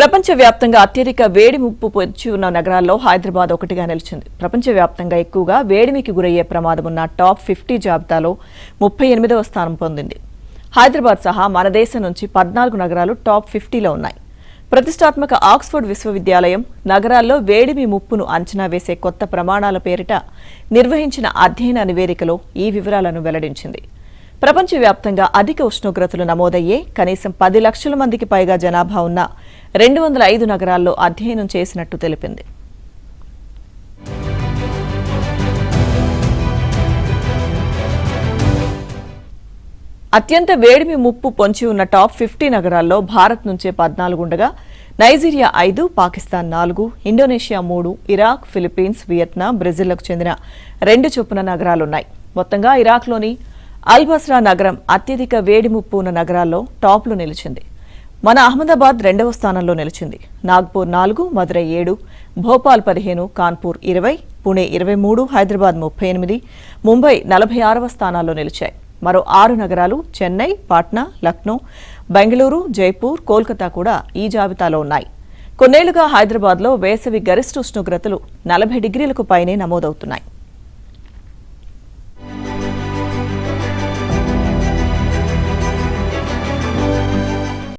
ప్రపంచవ్యాప్తంగా అత్యధిక వేడి ముప్పు పొంచి ఉన్న నగరాల్లో హైదరాబాద్ ఒకటిగా నిలిచింది. ప్రపంచవ్యాప్తంగా ఎక్కువగా వేడిమికి గురయ్యే ప్రమాదం ఉన్న టాప్ 50 జాబితాలో 38వ స్థానం పొందింది. హైదరాబాద్ సహా మన దేశం నుంచి 14 నగరాలు టాప్ 50లో ఉన్నాయి. ప్రతిష్టాత్మక ఆక్స్ఫర్డ్ విశ్వవిద్యాలయం నగరాల్లో వేడిమి ముప్పును అంచనా వేసే కొత్త ప్రమాణాల పేరిట నిర్వహించిన అధ్యయన నివేదికలో ఈ వివరాలను వెల్లడించింది. ప్రపంచవ్యాప్తంగా అధిక ఉష్ణోగ్రతలు నమోదయ్యే కనీసం 10 లక్షల మందికి పైగా జనాభా ఉన్న 205 నగరాల్లో అధ్యయనం చేసినట్టు తెలిపింది. అత్యంత వేడిమి ముప్పు పొంచి ఉన్న టాప్ 50 నగరాల్లో భారత్ నుంచే 14 ఉండగా Nigeria 5, Pakistan 4, Indonesia 3, Iraq, Philippines, Vietnam, బ్రెజిల్లకు చెందిన 2 చొప్పున నగరాలున్నాయి. మొత్తంగా ఇరాక్లోని అల్-బస్రా నగరం అత్యధిక వేడి ముప్పు ఉన్న నగరాల్లో టాప్లో నిలిచింది. మన అహ్మదాబాద్ 2వ స్థానంలో నిలిచింది. నాగ్పూర్ 4, మదురై 7, భోపాల్ 15, కాన్పూర్ 20, పుణె 23, హైదరాబాద్ 38, ముంబై 46వ స్థానాల్లో నిలిచాయి. మరో 6 నగరాలు చెన్నై, పాట్నా, లక్నో, బెంగళూరు, జైపూర్, కోల్కతా కూడా ఈ జాబితాలో ఉన్నాయి. కొన్నేళ్లుగా హైదరాబాద్లో వేసవి గరిష్ట ఉష్ణోగ్రతలు 40 డిగ్రీలకు పైనే నమోదవుతున్నాయి.